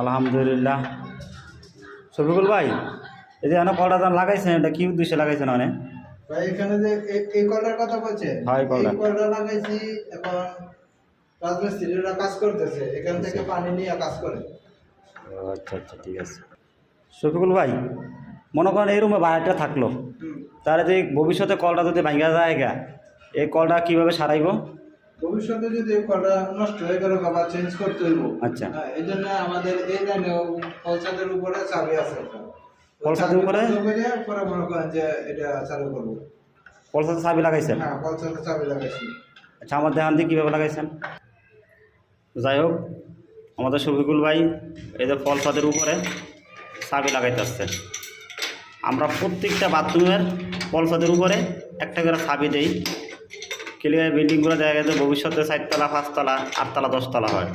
আলহামদুলিল্লাহ। শফিকুল ভাই, এই যে এখানে কলটা যখন লাগাইছেন, এটা কি উদ্দেশ্যে লাগাইছেন? মানে ভাই এখানে যে এই কলটার কথা বলছেন, হয় কলটা এই কলটা লাগাইছি। এখন রাজমিস্ত্রিরা কাজ করতেছে, এখান থেকে পানি নিয়ে কাজ করে। আচ্ছা আচ্ছা, ঠিক আছে। শফিকুল ভাই, মনে করেন এই রুমে বাইরেটা থাকলো, তাহলে যে ভবিষ্যতে কলটা যদি ভাঙা যায় গা, এই কলটা কীভাবে সারাইব? ভবিষ্যতে যদি এই কলটা নষ্ট হয়ে গেল আবার চেঞ্জ করতে হইব। আচ্ছা, এই জন্য আমাদের এই লাইনে কলচারের উপরে চাবি আছে। কলসাদের উপরে পরে মনে করেন যে এটা চালু করবো। কলসাতে চাবি লাগাইছেন? হ্যাঁ, কলচারে চাবি লাগাইছি। আচ্ছা, আমার দেখান দিয়ে কীভাবে লাগাইছেন? যাই হোক, আমাদের শফিকুল ভাই এই যে কলসাদের উপরে চাবি লাগাইতে আসছে। আমরা প্রত্যেকটা বাথরুমের কলসাদের উপরে একটা করে চাবি দেই। ক্লিয়ার বিল্ডিংগুলো দেখা গেছে ভবিষ্যতে 4 তলা, 5 তলা, 8 তলা, 10 তলা হয়।